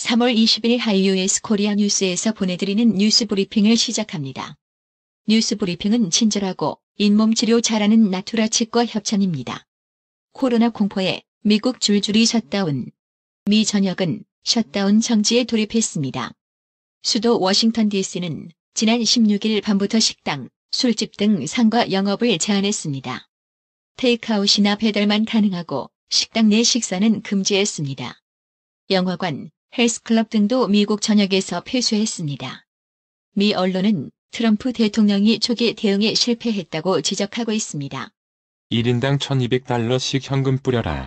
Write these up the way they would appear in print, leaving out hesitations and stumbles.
3월 20일 하이유에스 코리아 뉴스에서 보내드리는 뉴스 브리핑을 시작합니다. 뉴스 브리핑은 친절하고 잇몸 치료 잘하는 나투라 치과 협찬입니다. 코로나 공포에 미국 줄줄이 셧다운. 미 전역은 셧다운 정지에 돌입했습니다. 수도 워싱턴 DC는 지난 16일 밤부터 식당, 술집 등 상가 영업을 제한했습니다. 테이크아웃이나 배달만 가능하고 식당 내 식사는 금지했습니다. 영화관, 헬스클럽 등도 미국 전역에서 폐쇄했습니다. 미 언론은 트럼프 대통령이 초기 대응에 실패했다고 지적하고 있습니다. 1인당 $1,200씩 현금 뿌려라.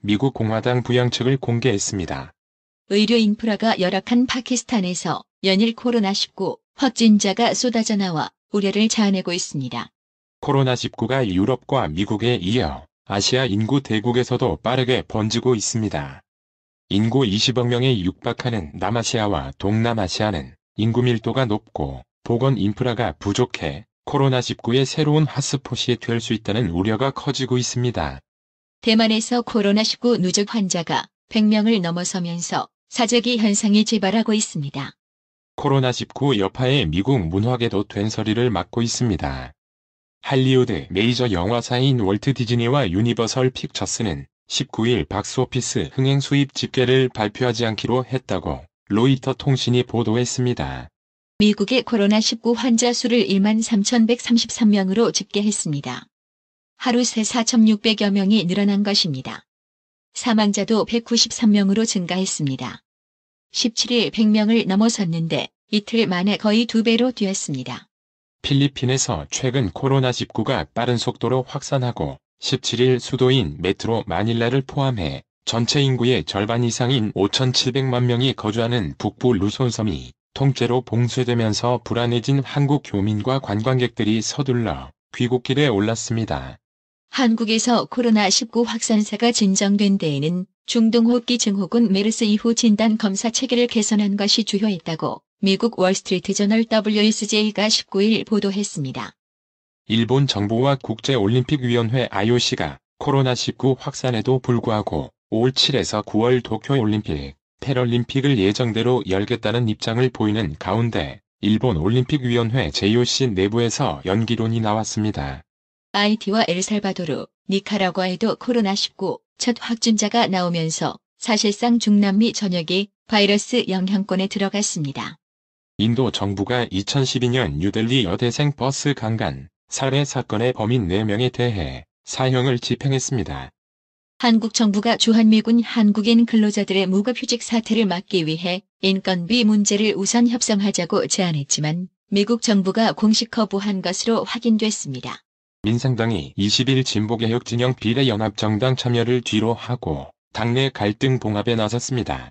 미국 공화당 부양책을 공개했습니다. 의료 인프라가 열악한 파키스탄에서 연일 코로나19 확진자가 쏟아져 나와 우려를 자아내고 있습니다. 코로나19가 유럽과 미국에 이어 아시아 인구 대국에서도 빠르게 번지고 있습니다. 인구 20억 명에 육박하는 남아시아와 동남아시아는 인구 밀도가 높고 보건 인프라가 부족해 코로나19의 새로운 핫스폿이 될 수 있다는 우려가 커지고 있습니다. 대만에서 코로나19 누적 환자가 100명을 넘어서면서 사재기 현상이 재발하고 있습니다. 코로나19 여파에 미국 문화계도 된소리를 맡고 있습니다. 할리우드 메이저 영화사인 월트 디즈니와 유니버설 픽처스는 19일 박스오피스 흥행 수입 집계를 발표하지 않기로 했다고 로이터 통신이 보도했습니다. 미국의 코로나19 환자 수를 13,133명으로 집계했습니다. 하루 새 4,600여 명이 늘어난 것입니다. 사망자도 193명으로 증가했습니다. 17일 100명을 넘어섰는데 이틀 만에 거의 2배로 뛰었습니다. 필리핀에서 최근 코로나19가 빠른 속도로 확산하고 17일 수도인 메트로 마닐라를 포함해 전체 인구의 절반 이상인 5,700만 명이 거주하는 북부 루손섬이 통째로 봉쇄되면서 불안해진 한국 교민과 관광객들이 서둘러 귀국길에 올랐습니다. 한국에서 코로나19 확산세가 진정된 데에는 중동호흡기증 혹은 메르스 이후 진단 검사 체계를 개선한 것이 주요했다고 미국 월스트리트 저널 WSJ가 19일 보도했습니다. 일본 정부와 국제올림픽위원회 IOC가 코로나19 확산에도 불구하고 올 7에서 9월 도쿄올림픽, 패럴림픽을 예정대로 열겠다는 입장을 보이는 가운데 일본 올림픽위원회 JOC 내부에서 연기론이 나왔습니다. 하이티와 엘살바도르, 니카라과에도 코로나19 첫 확진자가 나오면서 사실상 중남미 전역이 바이러스 영향권에 들어갔습니다. 인도 정부가 2012년 뉴델리 여대생 버스 강간, 살해 사건의 범인 4명에 대해 사형을 집행했습니다. 한국 정부가 주한미군 한국인 근로자들의 무급휴직 사태를 막기 위해 인건비 문제를 우선 협상하자고 제안했지만 미국 정부가 공식 거부한 것으로 확인됐습니다. 민상당이 20일 진보개혁 진영 비례연합정당 참여를 뒤로 하고 당내 갈등 봉합에 나섰습니다.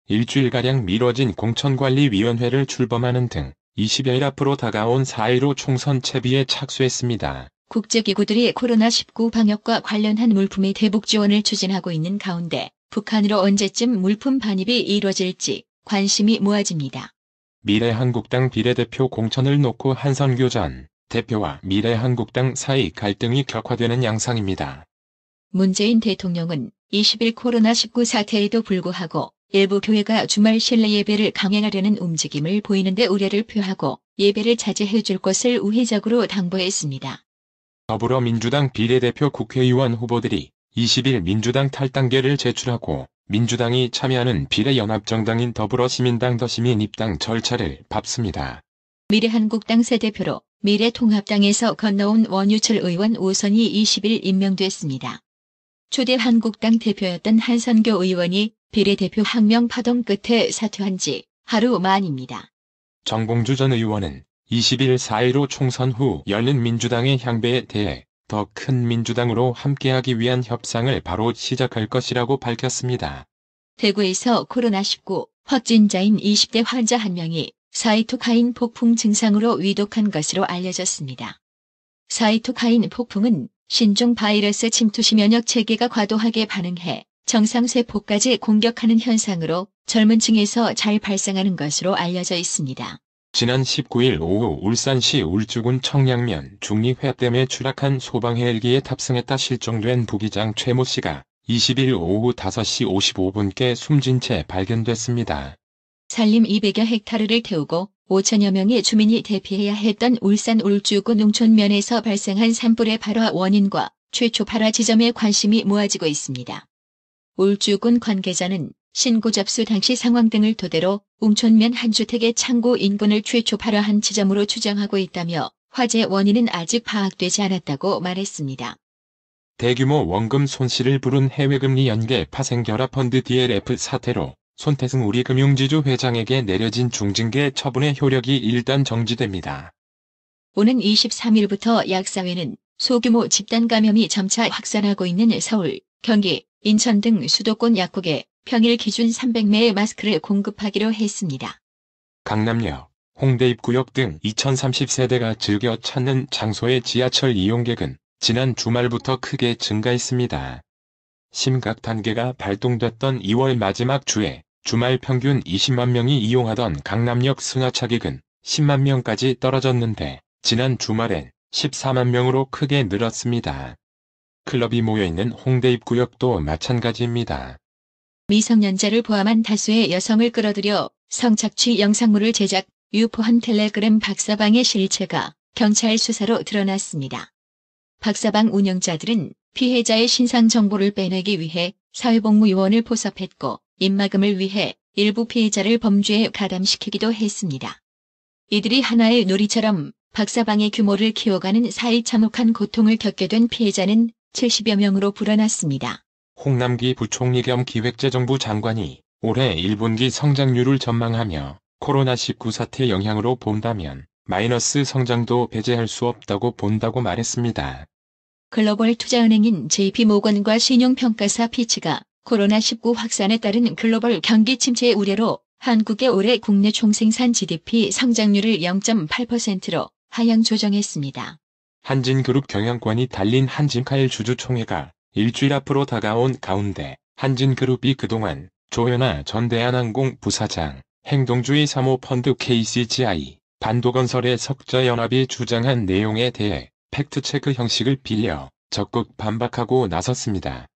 일주일가량 미뤄진 공천관리위원회를 출범하는 등 20여일 앞으로 다가온 4.15 총선 채비에 착수했습니다. 국제기구들이 코로나19 방역과 관련한 물품의 대북 지원을 추진하고 있는 가운데 북한으로 언제쯤 물품 반입이 이뤄질지 관심이 모아집니다. 미래한국당 비례대표 공천을 놓고 한선교 전 대표와 미래한국당 사이 갈등이 격화되는 양상입니다. 문재인 대통령은 20일 코로나19 사태에도 불구하고 일부 교회가 주말 실내 예배를 강행하려는 움직임을 보이는데 우려를 표하고 예배를 자제해 줄 것을 우회적으로 당부했습니다. 더불어민주당 비례대표 국회의원 후보들이 20일 민주당 탈당계를 제출하고 민주당이 참여하는 비례연합정당인 더불어시민당 더시민 입당 절차를 밟습니다. 미래한국당 새 대표로 미래통합당에서 건너온 원유철 의원 5선이 20일 임명됐습니다. 초대 한국당 대표였던 한선교 의원이 비례대표 항명 파동 끝에 사퇴한 지 하루 만입니다. 정봉주 전 의원은 20일 4.15 총선 후 열린 민주당의 향배에 대해 더 큰 민주당으로 함께하기 위한 협상을 바로 시작할 것이라고 밝혔습니다. 대구에서 코로나19 확진자인 20대 환자 1명이 사이토카인 폭풍 증상으로 위독한 것으로 알려졌습니다. 사이토카인 폭풍은 신종 바이러스 침투시 면역 체계가 과도하게 반응해 정상세포까지 공격하는 현상으로 젊은 층에서 잘 발생하는 것으로 알려져 있습니다. 지난 19일 오후 울산시 울주군 청량면 중리회댐에 추락한 소방 헬기에 탑승했다 실종된 부기장 최모 씨가 20일 오후 5시 55분께 숨진 채 발견됐습니다. 산림 200여 헥타르를 태우고 5천여 명의 주민이 대피해야 했던 울산 울주군 웅촌면에서 발생한 산불의 발화 원인과 최초 발화 지점에 관심이 모아지고 있습니다. 울주군 관계자는 신고 접수 당시 상황 등을 토대로 웅촌면 한 주택의 창고 인근을 최초 발화한 지점으로 추정하고 있다며 화재 원인은 아직 파악되지 않았다고 말했습니다. 대규모 원금 손실을 부른 해외금리 연계 파생결합펀드 DLF 사태로 손태승 우리금융지주 회장에게 내려진 중징계 처분의 효력이 일단 정지됩니다. 오는 23일부터 약사회는 소규모 집단 감염이 점차 확산하고 있는 서울, 경기, 인천 등 수도권 약국에 평일 기준 300매의 마스크를 공급하기로 했습니다. 강남역, 홍대 입구역 등 2030세대가 즐겨 찾는 장소의 지하철 이용객은 지난 주말부터 크게 증가했습니다. 심각 단계가 발동됐던 2월 마지막 주에 주말 평균 20만 명이 이용하던 강남역 승하차객은 10만 명까지 떨어졌는데 지난 주말엔 14만 명으로 크게 늘었습니다. 클럽이 모여있는 홍대 입구역도 마찬가지입니다. 미성년자를 포함한 다수의 여성을 끌어들여 성착취 영상물을 제작, 유포한 텔레그램 박사방의 실체가 경찰 수사로 드러났습니다. 박사방 운영자들은 피해자의 신상 정보를 빼내기 위해 사회복무요원을 포섭했고 입막음을 위해 일부 피해자를 범죄에 가담시키기도 했습니다. 이들이 하나의 놀이처럼 박사방의 규모를 키워가는 사이 참혹한 고통을 겪게 된 피해자는 70여 명으로 불어났습니다. 홍남기 부총리 겸 기획재정부 장관이 올해 1분기 성장률을 전망하며 코로나19 사태 영향으로 본다면 마이너스 성장도 배제할 수 없다고 본다고 말했습니다. 글로벌 투자은행인 JP모건과 신용평가사 피치가 코로나19 확산에 따른 글로벌 경기 침체 우려로 한국의 올해 국내 총생산 GDP 성장률을 0.8%로 하향 조정했습니다. 한진그룹 경영권이 달린 한진카일 주주총회가 일주일 앞으로 다가온 가운데 한진그룹이 그동안 조현아 전 대한항공 부사장, 행동주의 사모펀드 KCGI, 반도건설의 석자연합이 주장한 내용에 대해 팩트체크 형식을 빌려 적극 반박하고 나섰습니다.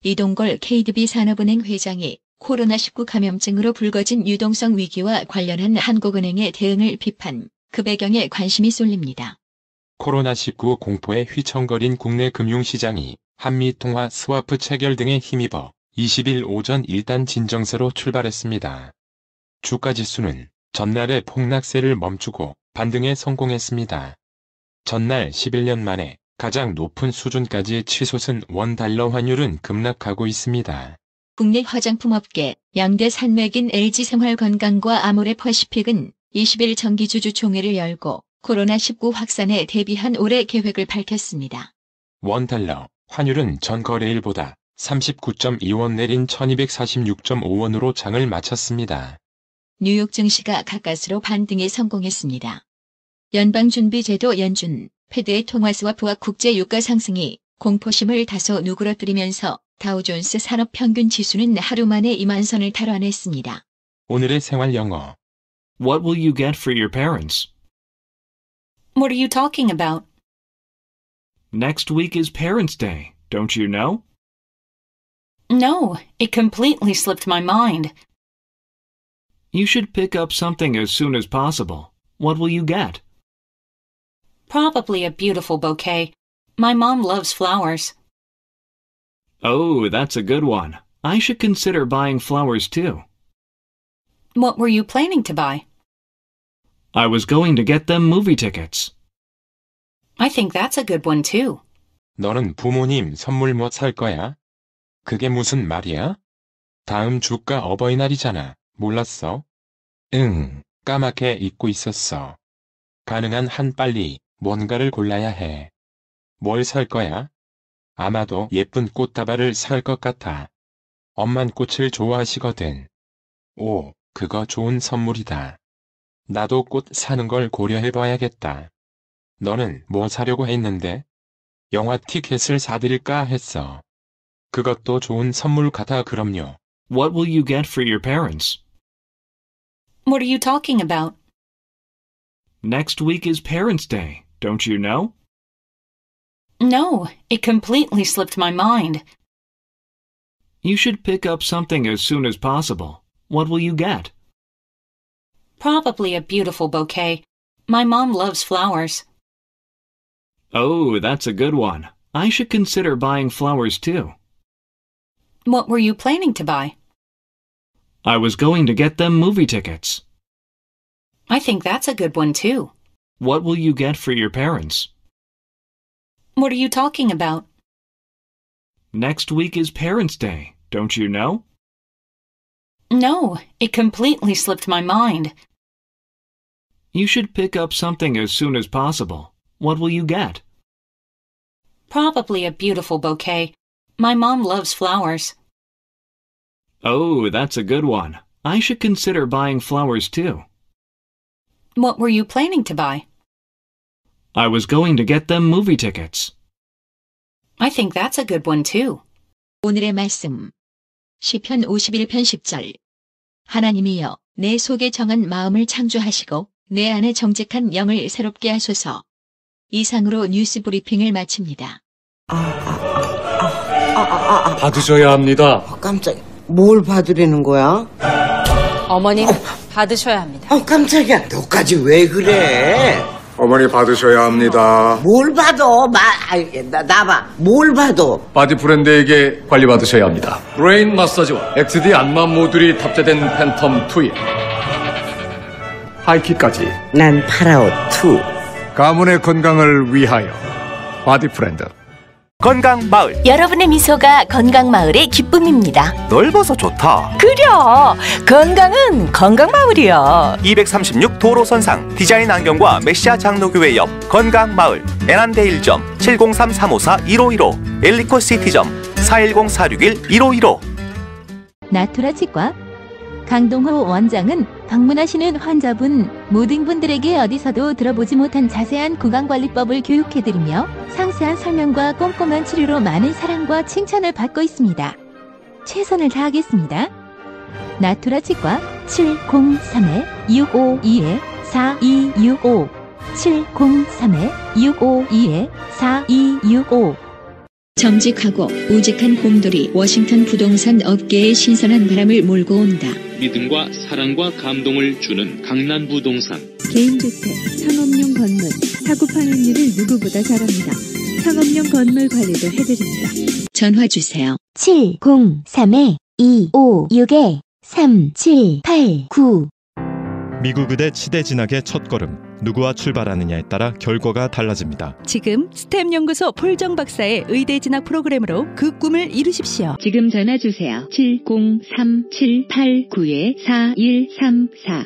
이동걸 KDB 산업은행 회장이 코로나19 감염증으로 불거진 유동성 위기와 관련한 한국은행의 대응을 비판, 그 배경에 관심이 쏠립니다. 코로나19 공포에 휘청거린 국내 금융시장이 한미통화 스와프 체결 등에 힘입어 20일 오전 일단 진정세로 출발했습니다. 주가지수는 전날의 폭락세를 멈추고 반등에 성공했습니다. 전날 11년 만에 가장 높은 수준까지 치솟은 원달러 환율은 급락하고 있습니다. 국내 화장품업계 양대 산맥인 LG생활건강과 아모레퍼시픽은 20일 정기주주총회를 열고 코로나19 확산에 대비한 올해 계획을 밝혔습니다. 원달러 환율은 전 거래일보다 39.2원 내린 1246.5원으로 장을 마쳤습니다. 뉴욕 증시가 가까스로 반등에 성공했습니다. 연방준비제도 연준, 패드의 통화스와프와 국제유가 상승이 공포심을 다소 누그러뜨리면서 다우존스 산업평균지수는 하루 만에 2만 선을 탈환했습니다. 오늘의 생활 영어. What will you get for your parents? What are you talking about? Next week is Parents' Day, don't you know? No, it completely slipped my mind. You should pick up something as soon as possible. What will you get? Probably a beautiful bouquet. My mom loves flowers. Oh, that's a good one. I should consider buying flowers too. What were you planning to buy? I was going to get them movie tickets. I think that's a good one too. 너는 부모님 선물 뭐 살 거야? 그게 무슨 말이야? 다음 주가 어버이날이잖아. 몰랐어? 응, 까맣게 잊고 있었어. 가능한 한 빨리 뭔가를 골라야 해. 뭘 살 거야? 아마도 예쁜 꽃다발을 살 것 같아. 엄만 꽃을 좋아하시거든. 오, 그거 좋은 선물이다. 나도 꽃 사는 걸 고려해봐야겠다. 너는 뭐 사려고 했는데? 영화 티켓을 사드릴까 했어. 그것도 좋은 선물 같아. 그럼요. What will you get for your parents? What are you talking about? Next week is Parents' Day, don't you know? No, it completely slipped my mind. You should pick up something as soon as possible. What will you get? Probably a beautiful bouquet. My mom loves flowers. Oh, that's a good one. I should consider buying flowers too. What were you planning to buy? I was going to get them movie tickets. I think that's a good one too. What will you get for your parents? What are you talking about? Next week is Parents' Day, don't you know? No, it completely slipped my mind. You should pick up something as soon as possible. What will you get? Probably a beautiful bouquet. My mom loves flowers. Oh, that's a good one. I should consider buying flowers too. What were you planning to buy? I was going to get them movie tickets. I think that's a good one too. 오늘의 말씀. 시편 51편 10절. 하나님이여, 내 속에 정한 마음을 창조하시고 내 안에 정직한 영을 새롭게 하소서. 이상으로 뉴스 브리핑을 마칩니다. 받으셔야 합니다. 깜짝이야. 뭘 받으려는 거야? 어머님, 받으셔야 합니다. 깜짝이야. 너까지 왜 그래? 어머니 받으셔야 합니다. 뭘 받아? 나봐. 뭘 받아? 바디 브랜드에게 관리받으셔야 합니다. 브레인 마사지와 XD 안마 모듈이 탑재된 팬텀 2에 하이킥까지 난 파라오 2. 가문의 건강을 위하여 바디 브랜드. 건강마을. 여러분의 미소가 건강마을의 기쁨입니다. 넓어서 좋다. 그려! 건강은 건강마을이요. 236 도로선상 디자인 안경과 메시아 장로교회 옆 건강마을. 애난데 1점 703-354-1515 엘리코시티점 410-461-1515. 나투라 치과 강동호 원장은 방문하시는 환자분 모든 분들에게 어디서도 들어보지 못한 자세한 구강관리법을 교육해드리며 상세한 설명과 꼼꼼한 치료로 많은 사랑과 칭찬을 받고 있습니다. 최선을 다하겠습니다. 나투라 치과 703-652-4265 703-652-4265 정직하고 우직한 곰돌이 워싱턴 부동산 업계에 신선한 바람을 몰고 온다. 믿음과 사랑과 감동을 주는 강남부동산. 개인주택, 상업용 건물, 사고 판매율을 누구보다 잘합니다. 상업용 건물 관리도 해드립니다. 전화 주세요. 703-256-3789 미국 의대 치대 진학의 첫걸음, 누구와 출발하느냐에 따라 결과가 달라집니다. 지금 스템 연구소 폴정 박사의 의대 진학 프로그램으로 그 꿈을 이루십시오. 지금 전화 주세요. 703-789-4134